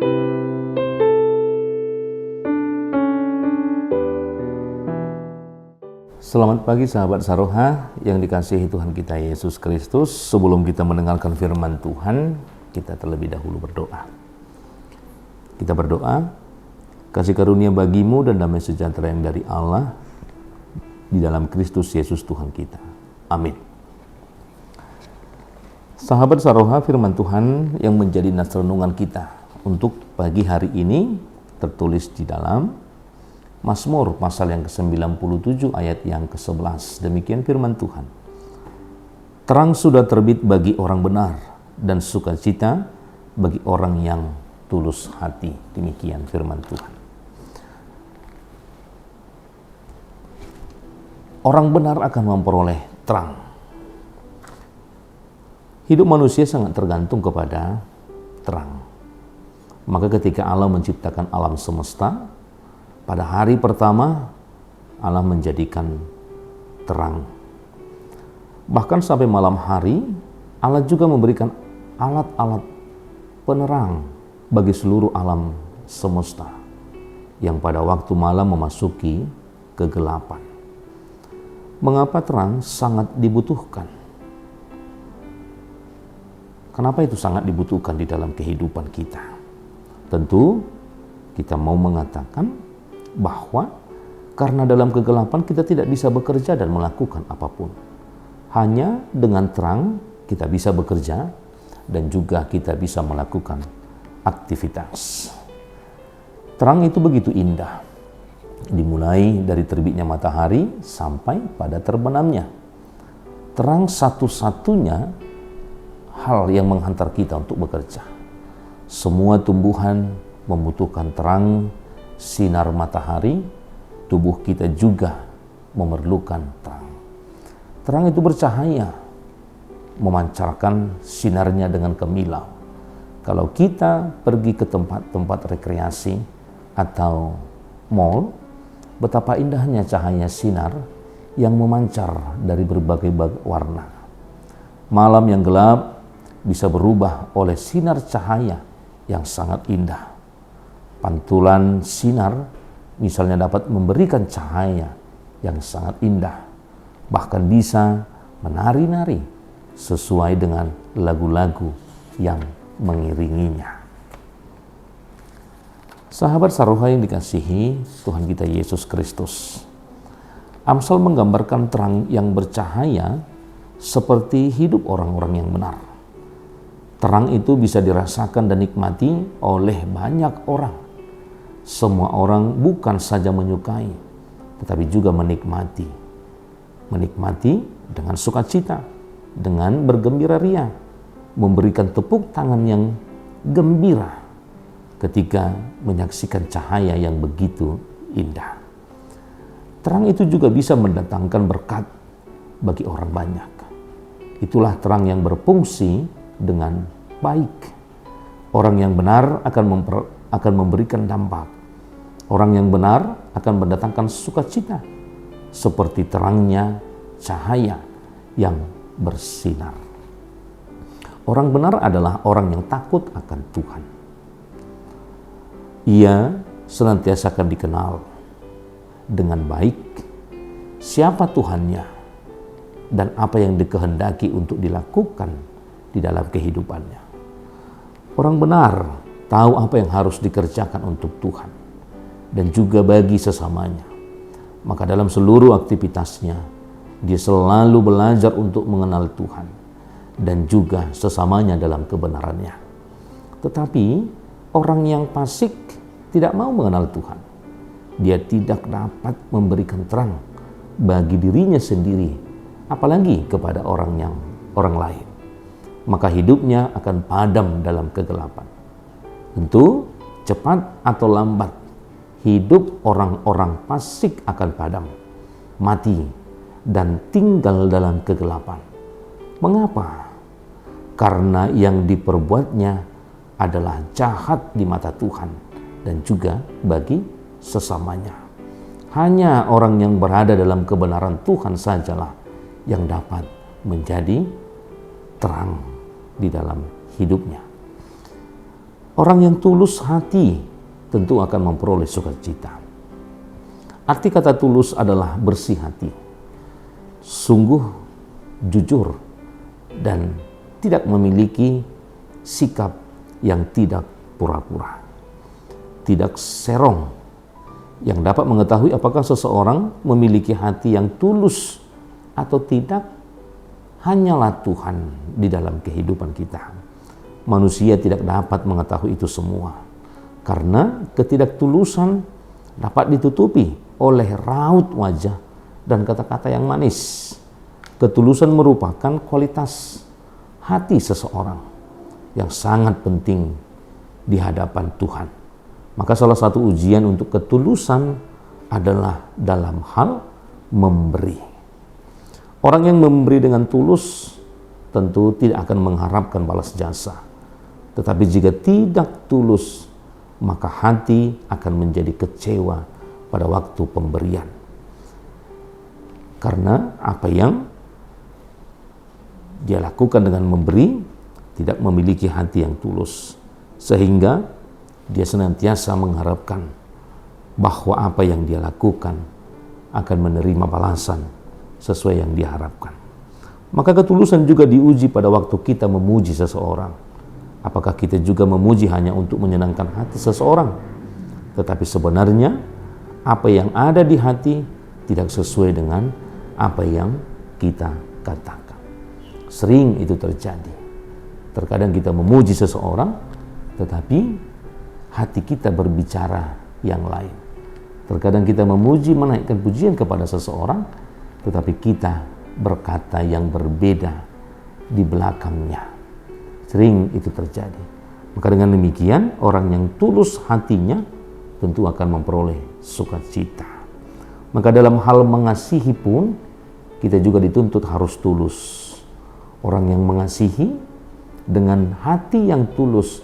Selamat pagi sahabat Saroha yang dikasihi Tuhan kita Yesus Kristus. Sebelum kita mendengarkan firman Tuhan, kita terlebih dahulu berdoa. Kita berdoa, kasih karunia bagimu dan damai sejahtera yang dari Allah di dalam Kristus Yesus Tuhan kita. Amin. Sahabat Saroha, firman Tuhan yang menjadi nas renungan kita untuk pagi hari ini tertulis di dalam Mazmur pasal yang ke-97 ayat yang ke-11. Demikian firman Tuhan. Terang sudah terbit bagi orang benar dan sukacita bagi orang yang tulus hati. Demikian firman Tuhan. Orang benar akan memperoleh terang. Hidup manusia sangat tergantung kepada terang. Maka ketika Allah menciptakan alam semesta, pada hari pertama, Allah menjadikan terang. Bahkan sampai malam hari, Allah juga memberikan alat-alat penerang bagi seluruh alam semesta yang pada waktu malam memasuki kegelapan. Mengapa terang sangat dibutuhkan? Kenapa itu sangat dibutuhkan di dalam kehidupan kita? Tentu kita mau mengatakan bahwa karena dalam kegelapan kita tidak bisa bekerja dan melakukan apapun. Hanya dengan terang kita bisa bekerja dan juga kita bisa melakukan aktivitas. Terang itu begitu indah, dimulai dari terbitnya matahari sampai pada terbenamnya. Terang satu-satunya hal yang menghantar kita untuk bekerja. Semua tumbuhan membutuhkan terang, sinar matahari. Tubuh kita juga memerlukan terang. Terang itu bercahaya, memancarkan sinarnya dengan kemilau. Kalau kita pergi ke tempat-tempat rekreasi atau mall, betapa indahnya cahaya sinar yang memancar dari berbagai warna. Malam yang gelap bisa berubah oleh sinar cahaya yang sangat indah. Pantulan sinar misalnya dapat memberikan cahaya yang sangat indah, bahkan bisa menari-nari sesuai dengan lagu-lagu yang mengiringinya. Sahabat Saroha yang dikasihi Tuhan kita Yesus Kristus, Amsal menggambarkan terang yang bercahaya seperti hidup orang-orang yang benar. Terang itu bisa dirasakan dan nikmati oleh banyak orang. Semua orang bukan saja menyukai, tetapi juga menikmati. Menikmati dengan sukacita, dengan bergembira ria, memberikan tepuk tangan yang gembira ketika menyaksikan cahaya yang begitu indah. Terang itu juga bisa mendatangkan berkat bagi orang banyak. Itulah terang yang berfungsi dengan baik. Orang yang benar akan memberikan dampak. Orang yang benar akan mendatangkan sukacita seperti terangnya cahaya yang bersinar. Orang benar adalah orang yang takut akan Tuhan. Ia senantiasa akan dikenal dengan baik siapa Tuhannya dan apa yang dikehendaki untuk dilakukan di dalam kehidupannya. Orang benar tahu apa yang harus dikerjakan untuk Tuhan dan juga bagi sesamanya. Maka dalam seluruh aktivitasnya, dia selalu belajar untuk mengenal Tuhan dan juga sesamanya dalam kebenarannya. Tetapi orang yang fasik tidak mau mengenal Tuhan. Dia tidak dapat memberikan terang bagi dirinya sendiri, apalagi kepada orang lain. Maka hidupnya akan padam dalam kegelapan. Tentu cepat atau lambat hidup orang-orang fasik akan padam, mati, dan tinggal dalam kegelapan. Mengapa? Karena yang diperbuatnya adalah jahat di mata Tuhan dan juga bagi sesamanya. Hanya orang yang berada dalam kebenaran Tuhan sajalah yang dapat menjadi terang di dalam hidupnya. Orang yang tulus hati tentu akan memperoleh sukacita. Arti kata tulus adalah bersih hati, sungguh, jujur, dan tidak memiliki sikap yang tidak pura-pura, tidak serong, yang dapat mengetahui apakah seseorang memiliki hati yang tulus atau tidak hanyalah Tuhan di dalam kehidupan kita. Manusia tidak dapat mengetahui itu semua, karena ketidaktulusan dapat ditutupi oleh raut wajah dan kata-kata yang manis. Ketulusan merupakan kualitas hati seseorang yang sangat penting di hadapan Tuhan. Maka salah satu ujian untuk ketulusan adalah dalam hal memberi. Orang yang memberi dengan tulus tentu tidak akan mengharapkan balas jasa. Tetapi jika tidak tulus, maka hati akan menjadi kecewa pada waktu pemberian. Karena apa yang dia lakukan dengan memberi tidak memiliki hati yang tulus, sehingga dia senantiasa mengharapkan bahwa apa yang dia lakukan akan menerima balasan sesuai yang diharapkan. Maka ketulusan juga diuji pada waktu kita memuji seseorang. Apakah kita juga memuji hanya untuk menyenangkan hati seseorang? Tetapi sebenarnya apa yang ada di hati tidak sesuai dengan apa yang kita katakan. Sering itu terjadi. Terkadang kita memuji seseorang, tetapi hati kita berbicara yang lain. Terkadang kita memuji, menaikkan pujian kepada seseorang, tetapi kita berkata yang berbeda di belakangnya. Sering itu terjadi. Maka dengan demikian, orang yang tulus hatinya tentu akan memperoleh sukacita. Maka dalam hal mengasihi pun, kita juga dituntut harus tulus. Orang yang mengasihi dengan hati yang tulus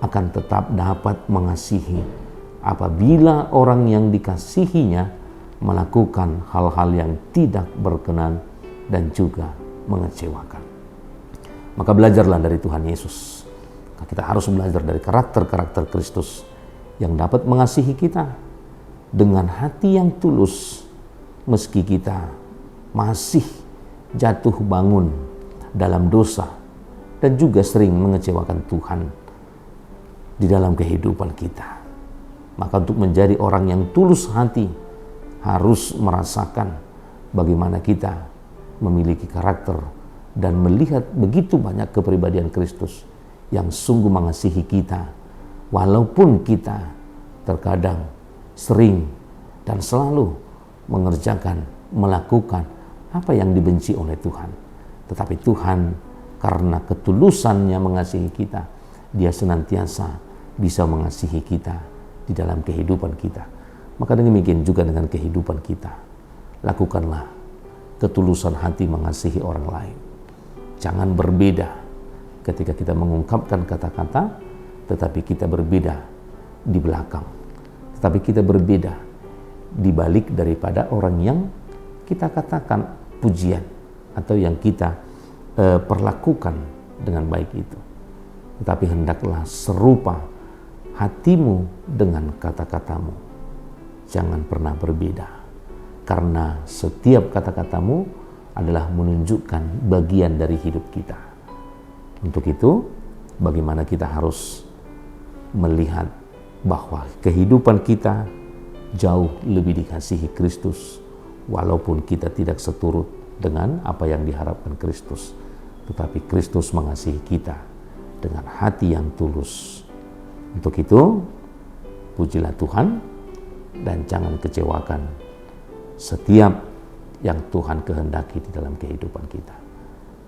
akan tetap dapat mengasihi apabila orang yang dikasihinya melakukan hal-hal yang tidak berkenan dan juga mengecewakan. Maka belajarlah dari Tuhan Yesus. Kita harus belajar dari karakter-karakter Kristus yang dapat mengasihi kita dengan hati yang tulus meski kita masih jatuh bangun dalam dosa dan juga sering mengecewakan Tuhan di dalam kehidupan kita. Maka untuk menjadi orang yang tulus hati harus merasakan bagaimana kita memiliki karakter dan melihat begitu banyak kepribadian Kristus yang sungguh mengasihi kita, walaupun kita terkadang sering dan selalu mengerjakan, melakukan apa yang dibenci oleh Tuhan. Tetapi Tuhan karena ketulusannya mengasihi kita, Dia senantiasa bisa mengasihi kita di dalam kehidupan kita. Maka demikian juga dengan kehidupan kita. Lakukanlah ketulusan hati mengasihi orang lain. Jangan berbeda ketika kita mengungkapkan kata-kata, tetapi kita berbeda di belakang. Tetapi kita berbeda di balik daripada orang yang kita katakan pujian atau yang kita perlakukan dengan baik itu. Tetapi hendaklah serupa hatimu dengan kata-katamu. Jangan pernah berbeda. Karena setiap kata-katamu adalah menunjukkan bagian dari hidup kita. Untuk itu, bagaimana kita harus melihat bahwa kehidupan kita jauh lebih dikasihi Kristus, walaupun kita tidak seturut dengan apa yang diharapkan Kristus. Tetapi Kristus mengasihi kita dengan hati yang tulus. Untuk itu, pujilah Tuhan dan jangan kecewakan setiap yang Tuhan kehendaki di dalam kehidupan kita.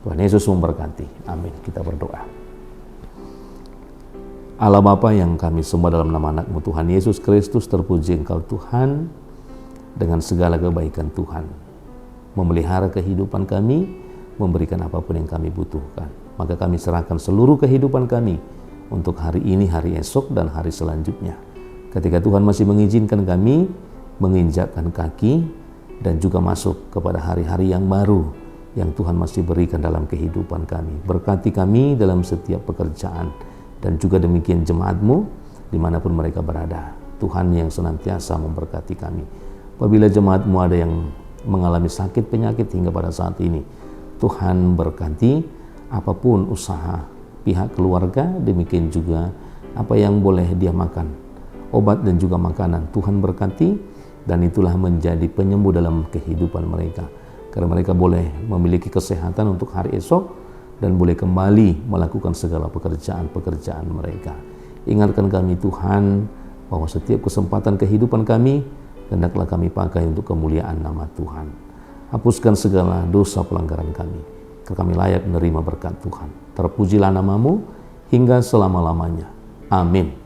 Tuhan Yesus memberkati. Amin. Kita berdoa. Allah Bapa yang kami sembah dalam nama anak-Mu Tuhan Yesus Kristus, terpuji Engkau Tuhan dengan segala kebaikan Tuhan. Memelihara kehidupan kami, memberikan apapun yang kami butuhkan. Maka kami serahkan seluruh kehidupan kami untuk hari ini, hari esok, dan hari selanjutnya. Ketika Tuhan masih mengizinkan kami menginjakkan kaki dan juga masuk kepada hari-hari yang baru yang Tuhan masih berikan dalam kehidupan kami. Berkati kami dalam setiap pekerjaan Dan juga demikian jemaat-Mu dimanapun mereka berada. Tuhan yang senantiasa memberkati kami. Apabila jemaat-Mu ada yang mengalami sakit penyakit hingga pada saat ini, Tuhan berkati apapun usaha pihak keluarga, demikian juga apa yang boleh dia makan, obat dan juga makanan, Tuhan berkati, dan itulah menjadi penyembuh dalam kehidupan mereka. Karena mereka boleh memiliki kesehatan untuk hari esok dan boleh kembali melakukan segala pekerjaan-pekerjaan mereka. Ingatkan kami Tuhan, bahwa setiap kesempatan kehidupan kami, hendaklah kami pakai untuk kemuliaan nama Tuhan. Hapuskan segala dosa pelanggaran kami, karena kami layak menerima berkat Tuhan. Terpujilah nama-Mu hingga selama-lamanya. Amin.